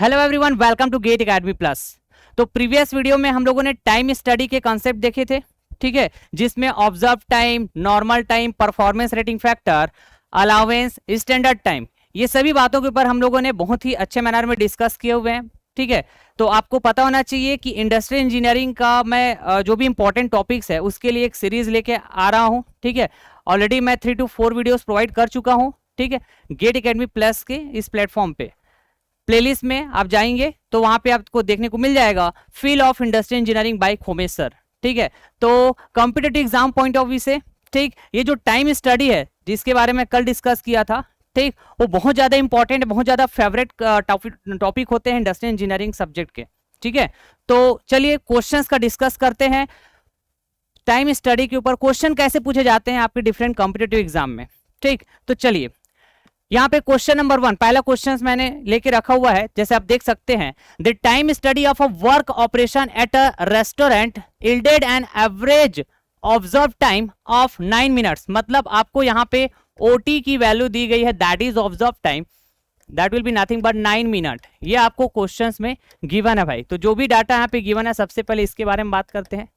Hello everyone, welcome to GATE academy plus. तो previous video में हम लोगों ने टाइम स्टडी के कॉन्सेप्ट देखे थे, ठीक है, जिसमें observe time, normal time, performance rating factor, allowance, standard time, ये सभी बातों के ऊपर हम लोगों ने बहुत ही अच्छे मैनर में डिस्कस किए हुए हैं, ठीक है। तो आपको पता होना चाहिए कि इंडस्ट्रियल इंजीनियरिंग का मैं जो भी इंपॉर्टेंट टॉपिक्स है उसके लिए एक सीरीज लेके आ रहा हूँ, ठीक है। ऑलरेडी मैं 3 to 4 वीडियोस प्रोवाइड कर चुका हूँ, ठीक है, गेट एकेडमी प्लस के इस प्लेटफॉर्म पे। प्लेलिस्ट में आप जाएंगे तो वहां पे आपको देखने को मिल जाएगा field of industrial engineering bye Khomesh sir, ठीक है। तो competitive exam point of view से, ठीक, ये जो टाइम स्टडी है जिसके बारे में कल डिस्कस किया था, ठीक, वो बहुत ज्यादा इंपॉर्टेंट, बहुत ज्यादा फेवरेट टॉपिक होते हैं इंडस्ट्रियल इंजीनियरिंग सब्जेक्ट के, ठीक है। तो चलिए क्वेश्चंस का डिस्कस करते हैं। टाइम स्टडी के ऊपर क्वेश्चन कैसे पूछे जाते हैं आपके डिफरेंट कॉम्पिटिटिव एग्जाम में, ठीक। तो चलिए यहाँ पे क्वेश्चन नंबर 1, पहला क्वेश्चन मैंने लेके रखा हुआ है, जैसे आप देख सकते हैं, the time study of a work operation at a restaurant yielded an average observe time of 9 minutes. मतलब आपको यहाँ पे ओटी की वैल्यू दी गई है, that is observe time, that will be nothing but 9 minute. ये आपको क्वेश्चंस में गिवन है भाई। तो जो भी डाटा यहाँ पे गिवन है, सबसे पहले इसके बारे में बात करते हैं,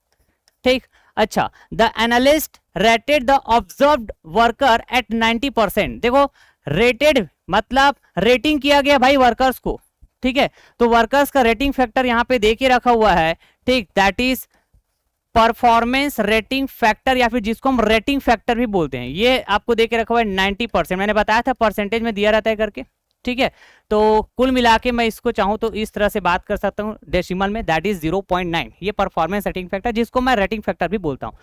ठीक। अच्छा, the analyst rated the observed worker eight 90%। देखो, रेटेड मतलब रेटिंग किया गया भाई वर्कर्स को, ठीक है। तो वर्कर्स का रेटिंग फैक्टर यहां पे दे के रखा हुआ है, ठीक, that is performance rating factor, या फिर जिसको हम रेटिंग फैक्टर भी बोलते हैं। ये आपको दे के रखा हुआ है 90%। मैंने बताया था परसेंटेज में दिया रहता है करके, ठीक है। तो कुल मिला के मैं इसको चाहूं तो इस तरह से बात कर सकता हूं डेसिमल में, दैट इज 0.9। ये परफॉर्मेंस रेटिंग फैक्टर, जिसको मैं रेटिंग फैक्टर भी बोलता हूं।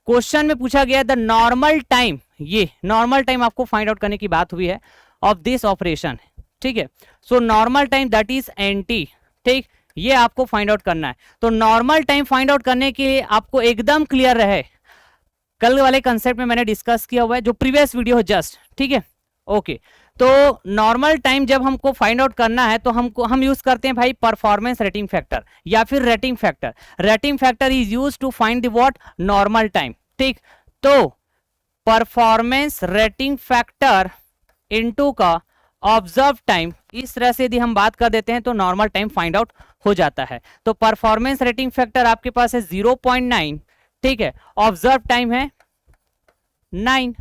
क्वेश्चन में पूछा गया द नॉर्मल टाइम, ये नॉर्मल टाइम आपको फाइंड आउट करने की बात हुई है ऑफ दिस ऑपरेशन, ठीक है। So normal time that is NT, ठीक, ये आपको फाइंड आउट करना है। तो नॉर्मल टाइम फाइंड आउट करने के लिए आपको एकदम क्लियर रहे, कल वाले कंसेप्ट में मैंने डिस्कस किया हुआ है, जो प्रीवियस वीडियो है जस्ट, ठीक है, ओके। तो नॉर्मल टाइम जब हमको फाइंड आउट करना है तो हम यूज करते हैं भाई परफॉर्मेंस रेटिंग फैक्टर या फिर rating factor. Rating factor is use to find the what normal time, ठीक। तो परफॉर्मेंस रेटिंग फैक्टर इनटू का ऑब्जर्व टाइम, इस तरह से यदि हम बात कर देते हैं तो नॉर्मल टाइम फाइंड आउट हो जाता है। तो परफॉर्मेंस रेटिंग फैक्टर आपके पास है 0.9, ठीक है, ऑब्जर्व टाइम है 9।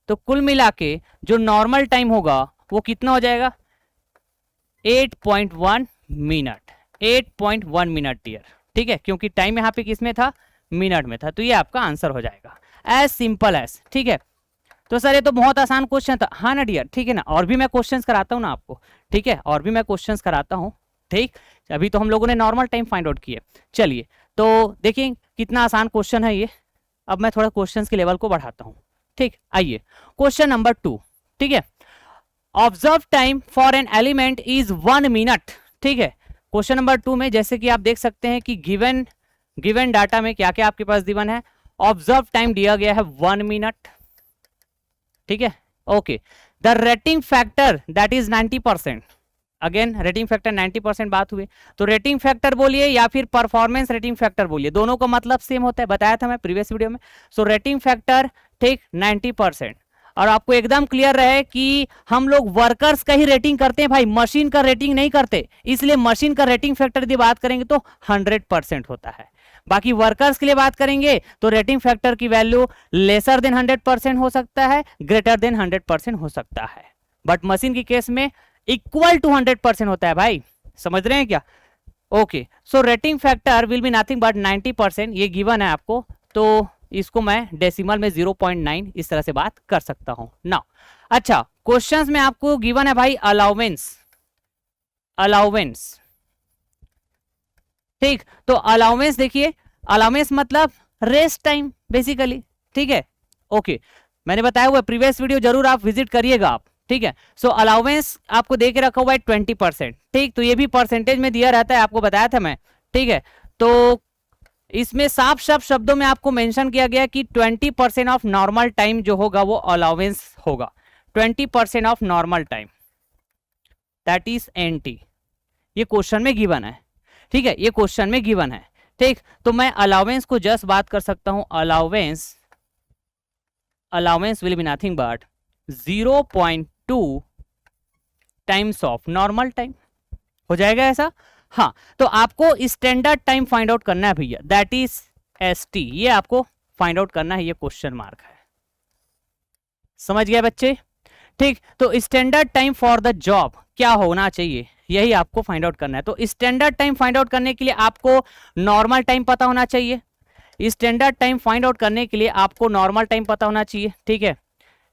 तो कुल मिला के जो नॉर्मल टाइम होगा वो कितना हो जाएगा, 8.1 मिनट, 8.1 मिनट डियर, ठीक है, क्योंकि टाइम यहाँ पे किस में था, मिनट में था। तो ये आपका आंसर हो जाएगा, एज सिंपल एज, ठीक है। तो सर ये तो बहुत आसान क्वेश्चन था, हाँ ना डियर, ठीक है ना। और भी मैं क्वेश्चंस कराता हूँ ना आपको, ठीक है, और भी मैं क्वेश्चंस कराता हूँ, ठीक। अभी तो हम लोगों ने नॉर्मल टाइम फाइंड आउट किए। चलिए तो देखिए कितना आसान क्वेश्चन है ये। अब मैं थोड़ा क्वेश्चंस के लेवल को बढ़ाता हूँ, ठीक। आइए क्वेश्चन नंबर 2, ठीक है, observe time for an element is 1 minute, ठीक है। क्वेश्चन नंबर 2 में जैसे कि आप देख सकते हैं कि गिवन डाटा में क्या क्या आपके पास गिवन है, ऑब्जर्व टाइम दिया गया है 1 मिनट, ठीक है, okay. The rating factor that is 90%। Again rating factor 90% बात हुई, तो रेटिंग फैक्टर बोलिए या फिर परफॉर्मेंस रेटिंग फैक्टर बोलिए, दोनों का मतलब सेम होता है, बताया था मैं प्रीवियस वीडियो में। सो रेटिंग फैक्टर, ठीक, 90%। और आपको एकदम क्लियर रहे कि हम लोग वर्कर्स का ही रेटिंग करते हैं भाई, मशीन का रेटिंग नहीं करते, इसलिए मशीन का रेटिंग फैक्टर यदि बात करेंगे तो 100% होता है। बाकी वर्कर्स के लिए बात करेंगे तो रेटिंग फैक्टर की वैल्यू लेसर देन 100% हो सकता है, ग्रेटर देन 100% हो सकता है, बट मशीन की केस में इक्वल टू 100% होता है भाई, समझ रहे हैं क्या, okay. So rating factor will be nothing but 90%, ये गिवन है आपको, तो इसको मैं डेसिमल में 0.9 इस तरह से बात कर सकता हूं ना। अच्छा, क्वेश्चंस में आपको गिवन है भाई अलाउंस, ठीक। तो अलाउंस देखिए, अलाउंस मतलब रेस्ट टाइम बेसिकली, ठीक है, ओके। मैंने बताया हुआ प्रीवियस वीडियो जरूर आप विजिट करिएगा आप, ठीक है। सो अलाउंस आपको दे के रखा हुआ है 20%, ठीक। तो ये भी परसेंटेज में दिया रहता है, आपको बताया था मैं, ठीक है। तो इसमें साफ साफ शब्दों में आपको मेंशन किया गया कि 20% ऑफ नॉर्मल टाइम जो होगा वो अलाउंस होगा, 20% of normal time that is NT. ये क्वेश्चन में गिवन है, ठीक है, ये क्वेश्चन में गिवन है, ठीक। तो मैं अलाउंस को जस्ट बात कर सकता हूं, allowance will be nothing but 0.2 times of normal time, हो जाएगा ऐसा। हाँ, तो आपको स्टैंडर्ड टाइम फाइंड आउट करना है भैया, दैट इज ST, ये आपको फाइंड आउट करना है, ये क्वेश्चन मार्क है। समझ गए बच्चे? ठीक, तो standard time for the job क्या होना चाहिए, यही आपको फाइंड आउट करना है। तो स्टैंडर्ड टाइम फाइंड आउट करने के लिए आपको नॉर्मल टाइम पता होना चाहिए। स्टैंडर्ड टाइम फाइंड आउट करने के लिए आपको नॉर्मल टाइम पता होना चाहिए, ठीक है।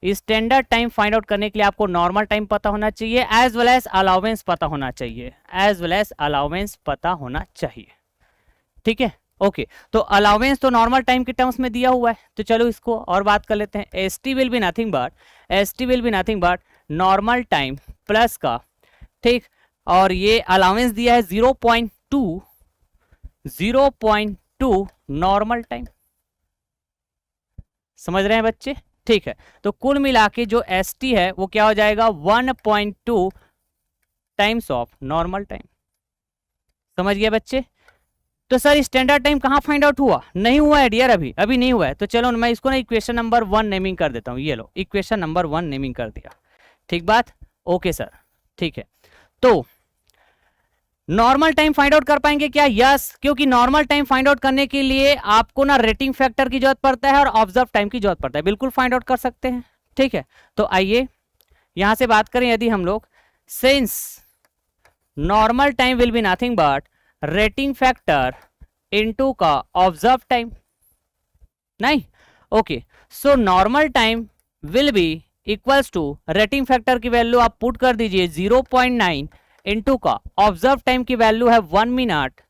स्टैंडर्ड टाइम फाइंड आउट करने के लिए आपको नॉर्मल टाइम पता होना चाहिए, एज वेल एज अलाउंस पता होना चाहिए, एज वेल एज अलाउंस पता होना चाहिए, ठीक है। ओके, तो अलाउंस तो नॉर्मल टाइम के टर्म्स में दिया हुआ है, तो चलो इसको और बात कर लेते हैं। ST will be nothing but normal time plus का, ठीक, और ये अलाउंस दिया है 0.2 नॉर्मल टाइम। समझ रहे हैं बच्चे? ठीक है, तो कुल मिला के जो ST है वो क्या हो जाएगा, 1.2 टाइम्स ऑफ नॉर्मल टाइम। समझ गए बच्चे? तो सर स्टैंडर्ड टाइम कहाँ फाइंड आउट हुआ? नहीं हुआ है डियर, अभी नहीं हुआ है। तो चलो मैं इसको ना इक्वेशन नंबर 1 नेमिंग कर देता हूँ। ये लो, इक्वेशन नंबर 1 नेमिंग कर दिया, ठीक बात? ओके सर, ठीक है। तो नॉर्मल टाइम फाइंड आउट कर पाएंगे क्या? यस, क्योंकि नॉर्मल टाइम फाइंड आउट करने के लिए आपको ना रेटिंग फैक्टर की जरूरत पड़ता है और ऑब्जर्व टाइम की जरूरत पड़ता है। बिल्कुल फाइंड आउट कर सकते हैं, ठीक है। तो आइए यहां से बात करें, यदि हम लोग since normal time will be nothing but rating factor into का ऑब्जर्व टाइम, नहीं, okay, so normal time will B equals to rating factor की वैल्यू आप पुट कर दीजिए 0.9 इनटू का ऑब्जर्व टाइम की वैल्यू है 1 मिनट।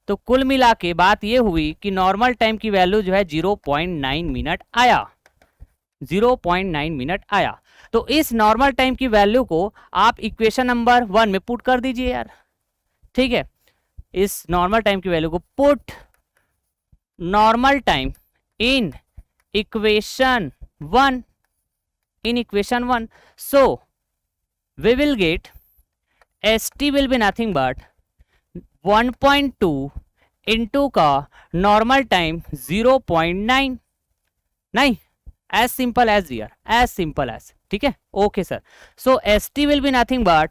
तो कुल मिला के बात ये हुई कि नॉर्मल टाइम की वैल्यू जो है 0.9 मिनट आया, 0.9 मिनट आया। तो इस नॉर्मल टाइम की वैल्यू को आप इक्वेशन नंबर 1 में पुट कर दीजिए यार, ठीक है। इस नॉर्मल टाइम की वैल्यू को put normal time in equation 1, so we will get ST will be nothing but 1.2 into का नॉर्मल टाइम 0.9, नहीं, as simple as here, as simple as, ठीक है। Okay sir, so ST will be nothing but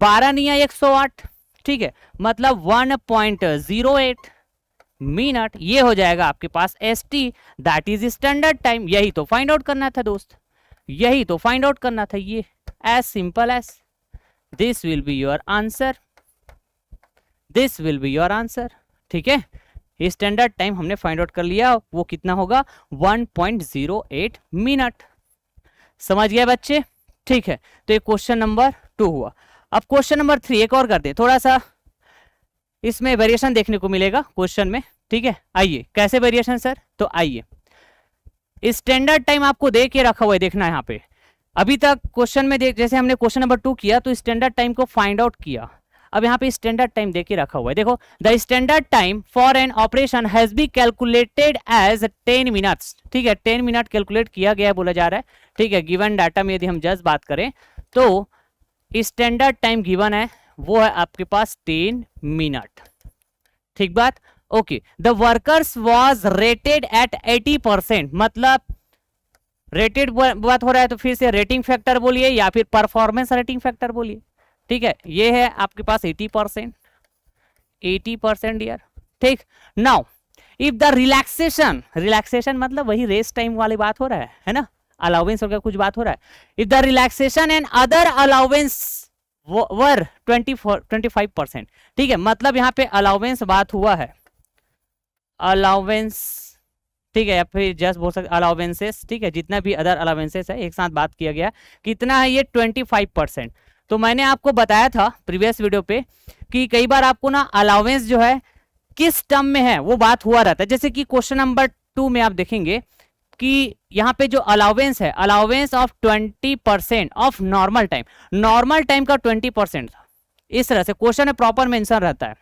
12 नहीं है 108, ठीक है, मतलब 1.08 minute, ये हो जाएगा आपके पास ST, that is standard time. यही तो फाइंड आउट करना था दोस्त, यही तो फाइंड आउट करना था, ये as simple as this will be your answer, this will be your answer, ठीक है। स्टैंडर्ड टाइम हमने फाइंड आउट कर लिया, वो कितना होगा, 1.08 मिनट। समझ गए बच्चे? ठीक है, तो ये क्वेश्चन नंबर 2 हुआ। अब क्वेश्चन नंबर 3 एक और करते हैं, थोड़ा सा इसमें वेरिएशन देखने को मिलेगा क्वेश्चन में, ठीक है। आइए, कैसे वेरिएशन सर? तो आइए, स्टैंडर्ड टाइम आपको दे के रखा हुआ है, देखना यहाँ पे। अभी तक क्वेश्चन में देख, जैसे हमने क्वेश्चन नंबर 2 किया तो स्टैंडर्ड टाइम को फाइंड आउट किया, अब यहाँ पे स्टैंडर्ड टाइम दे के रखा हुआ है। देखो, the standard time for an operation has be calculated as 10 minutes, ठीक है, 10 मिनट कैलकुलेट किया गया है बोला जा रहा है, ठीक है। गिवन डाटा में यदि हम जस्ट बात करें तो स्टैंडर्ड टाइम गिवन है वो है आपके पास 10 मिनट, ठीक बात? Okay, the workers was rated eight 80%, मतलब रेटेड बात हो रहा है तो फिर से रेटिंग फैक्टर बोलिए या फिर परफॉर्मेंस रेटिंग फैक्टर बोलिए, ठीक है। ये है आपके पास 80%, 80% यार, ठीक। नाउ इफ द रिलैक्सेशन मतलब वही रेस्ट टाइम वाली बात हो रहा है ना, अलाउंस वगैरह कुछ बात हो रहा है। If the relaxation and other allowance were 25%, ठीक है, मतलब यहाँ पे अलाउंस बात हुआ है, अलाउंस, ठीक है, या फिर जस्ट बोल सकते अलाउंसेस, ठीक है, जितना भी अदर अलाउंसेस है एक साथ बात किया गया, कितना है ये 25%। तो मैंने आपको बताया था प्रीवियस वीडियो पे कि कई बार आपको ना अलाउंस जो है किस टर्म में है वो बात हुआ रहता है। जैसे कि क्वेश्चन नंबर 2 में आप देखेंगे कि यहाँ पे जो अलाउंस है, allowance of 20% of normal time का 20%, इस तरह से क्वेश्चन में प्रॉपर मेंशन रहता है,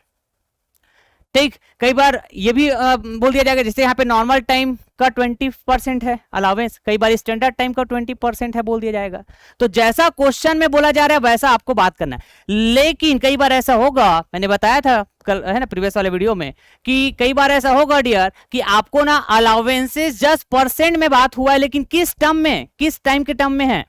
ठीक। कई बार ये भी बोल दिया जाएगा, जैसे यहाँ पे नॉर्मल टाइम का 20% है अलाउंस, कई बार स्टैंडर्ड टाइम का 20% है बोल दिया जाएगा। तो जैसा क्वेश्चन में बोला जा रहा है वैसा आपको बात करना है। लेकिन कई बार ऐसा होगा, मैंने बताया था कल, है ना, प्रीवियस वाले वीडियो में, कि कई बार ऐसा होगा डियर कि आपको ना अलाउंसेस जस्ट परसेंट में बात हुआ है, लेकिन किस टर्म में, किस टाइम के टर्म में है,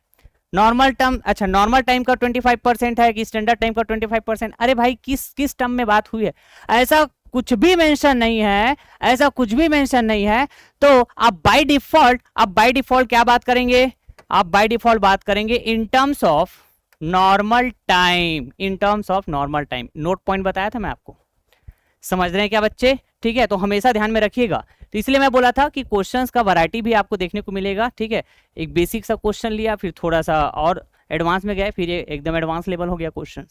नॉर्मल टर्म, अच्छा नॉर्मल टाइम का 25% है कि स्टैंडर्ड टाइम का 25%? अरे भाई किस टर्म में बात हुई है? ऐसा कुछ भी मेंशन नहीं है, ऐसा कुछ भी मेंशन नहीं है। तो आप बाय डिफॉल्ट क्या बात करेंगे? आप बाय डिफॉल्ट बात करेंगे इन terms of normal time, in terms of normal time. Note point बताया था मैं आपको, समझ रहे हैं क्या बच्चे? ठीक है, तो हमेशा ध्यान में रखिएगा। तो इसलिए मैं बोला था कि क्वेश्चंस का वैरायटी भी आपको देखने को मिलेगा। ठीक है, एक बेसिक सा क्वेश्चन लिया, फिर थोड़ा सा और एडवांस में गए, फिर ये एकदम एडवांस लेवल हो गया क्वेश्चन।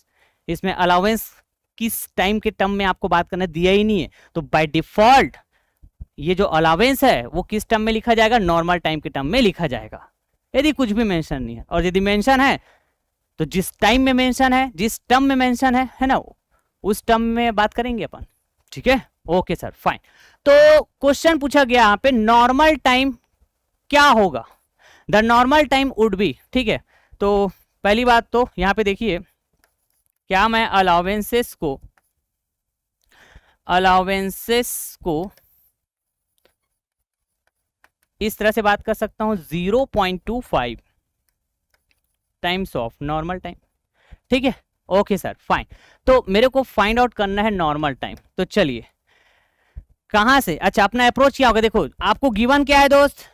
इसमें अलाउंस किस टाइम के टर्म में आपको बात करना दिया ही नहीं है, तो बाय डिफॉल्ट ये जो अलाउंस है वो किस टर्म में लिखा जाएगा? नॉर्मल टाइम के टर्म में लिखा जाएगा, यदि कुछ भी मेंशन नहीं है। और यदि मेंशन है तो जिस टाइम में मेंशन है, जिस टर्म में मेंशन है ना, उस टर्म में बात करेंगे अपन। ठीक है, ओके सर, फाइन। तो क्वेश्चन पूछा गया यहाँ पे नॉर्मल टाइम क्या होगा? The normal time would be. ठीक है, तो पहली बात तो यहाँ पे देखिए, क्या मैं अलाउंसेस को इस तरह से बात कर सकता हूं 0.25 टाइम्स ऑफ नॉर्मल टाइम। ठीक है, ओके सर, फाइन। तो मेरे को फाइंड आउट करना है नॉर्मल टाइम। तो चलिए कहां से, अच्छा अपना अप्रोच क्या होगा? देखो आपको गिवन क्या है दोस्त?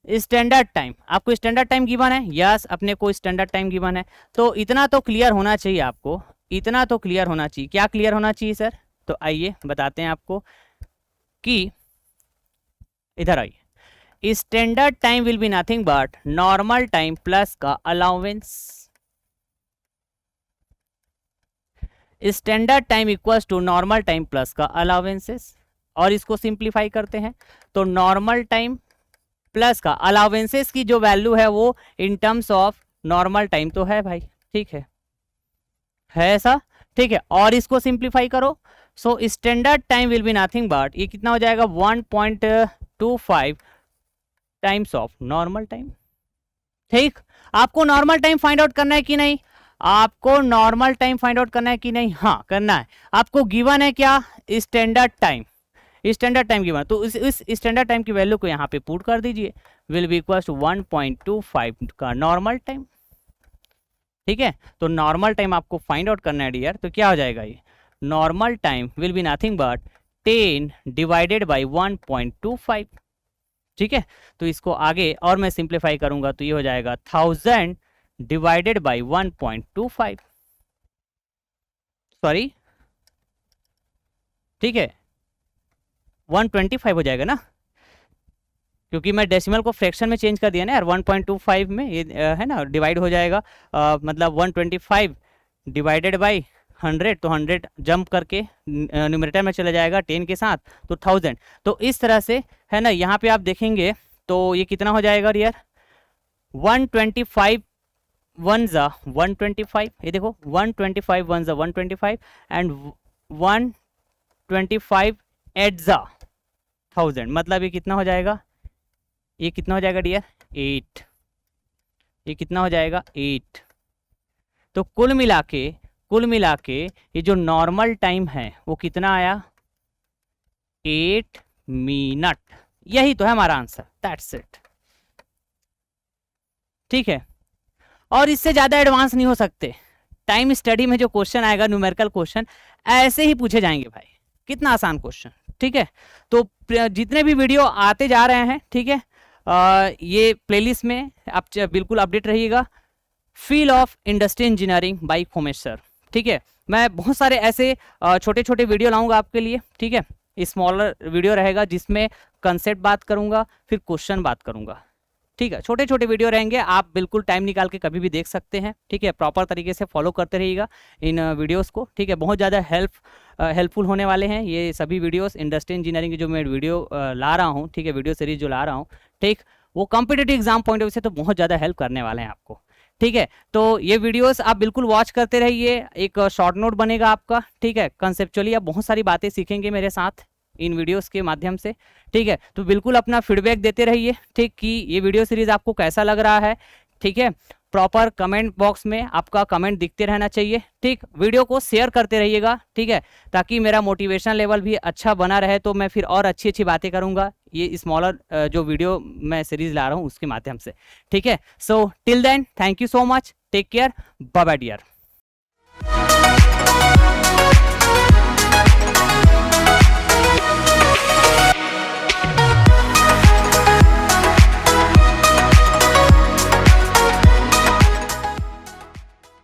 Standard time. आपको स्टैंडर्ड टाइम गिवन है, यस अपने को स्टैंडर्ड टाइम गिवन है। तो इतना तो क्लियर होना चाहिए आपको, इतना तो क्लियर होना चाहिए। क्या क्लियर होना चाहिए सर? तो आइए बताते हैं आपको कि इधर आइए, standard time will be nothing but normal time plus का allowance. Standard time equals to normal time plus का अलाउंसेस। और इसको सिंप्लीफाई करते हैं तो नॉर्मल टाइम प्लस का अलाउंसेस की जो वैल्यू है वो in terms of normal time तो है भाई। ठीक है ऐसा, ठीक है। और इसको सिंप्लीफाई करो, so standard time will be nothing but ये कितना हो जाएगा? 1.25 टाइम्स ऑफ नॉर्मल टाइम। ठीक, आपको नॉर्मल टाइम फाइंड आउट करना है कि नहीं? आपको नॉर्मल टाइम फाइंड आउट करना है कि नहीं? हाँ करना है। आपको गिवन है क्या? Standard time. Standard time given, तो इस स्टैंडर्ड टाइम की वैल्यू को यहाँ पे पुट कर दीजिए, विल बी इक्वल टू 1.25 का नॉर्मल टाइम। ठीक है, तो नॉर्मल टाइम आपको फाइंड आउट करना है डियर। तो क्या हो जाएगा ये? Normal time will be nothing but 10 divided by 1.25। ठीक है, तो इसको आगे और मैं सिंप्लीफाई करूंगा तो ये हो जाएगा 1000 डिवाइडेड बाई 1.25, सॉरी ठीक है 125 हो जाएगा ना, क्योंकि मैं डेसिमल को फ्रैक्शन में चेंज कर दिया ना यार। 1.25 में ये है ना डिवाइड हो जाएगा, मतलब 125 डिवाइडेड बाई 100, तो 100 जंप करके न्यूमरेटर में चला जाएगा 10 के साथ, तो 1000। तो इस तरह से है ना, यहाँ पे आप देखेंगे तो ये कितना हो जाएगा यार? 125 1 जा 125, ये देखो 125 1 जा 125 एंड 125 8 जा 1000, मतलब ये कितना हो जाएगा? ये कितना हो जाएगा डियर? 8। ये कितना हो जाएगा? 8। तो कुल मिला के ये जो नॉर्मल टाइम है वो कितना आया? 8 मिनट। यही तो है हमारा आंसर, दैट्स इट। ठीक है, और इससे ज्यादा एडवांस नहीं हो सकते। टाइम स्टडी में जो क्वेश्चन आएगा, न्यूमेरिकल क्वेश्चन ऐसे ही पूछे जाएंगे भाई, कितना आसान क्वेश्चन। ठीक है, तो जितने भी वीडियो आते जा रहे हैं, ठीक है, ये प्लेलिस्ट में आप बिल्कुल अपडेट रहिएगा। Field of industry engineering bye Khomesh sir. ठीक है, मैं बहुत सारे ऐसे छोटे छोटे वीडियो लाऊंगा आपके लिए। ठीक है, स्मॉलर वीडियो रहेगा जिसमें कंसेप्ट बात करूंगा, फिर क्वेश्चन बात करूंगा। ठीक है, छोटे छोटे वीडियो रहेंगे, आप बिल्कुल टाइम निकाल के कभी भी देख सकते हैं। ठीक है, प्रॉपर तरीके से फॉलो करते रहिएगा इन वीडियोस को। ठीक है, बहुत ज़्यादा हेल्पफुल होने वाले हैं ये सभी वीडियोस। इंडस्ट्री इंजीनियरिंग की जो मैं वीडियो ला रहा हूँ, ठीक है, वीडियो सीरीज जो ला रहा हूँ, ठीक, वो competitive exam point of view से तो बहुत ज़्यादा हेल्प करने वाले हैं आपको। ठीक है, तो ये वीडियोस आप बिल्कुल वॉच करते रहिए, एक शॉर्ट नोट बनेगा आपका। ठीक है, कंसेप्चुअली आप बहुत सारी बातें सीखेंगे मेरे साथ इन वीडियोस के माध्यम से। ठीक है, तो बिल्कुल अपना फीडबैक देते रहिए, ठीक, कि ये वीडियो सीरीज आपको कैसा लग रहा है। ठीक है, प्रॉपर कमेंट बॉक्स में आपका कमेंट दिखते रहना चाहिए। ठीक, वीडियो को शेयर करते रहिएगा, ठीक है, ताकि मेरा मोटिवेशन लेवल भी अच्छा बना रहे, तो मैं फिर और अच्छी अच्छी बातें करूंगा ये स्मॉलर जो वीडियो मैं सीरीज ला रहा हूँ उसके माध्यम से। ठीक है, so till then thank you so much, take care, bye bye dear.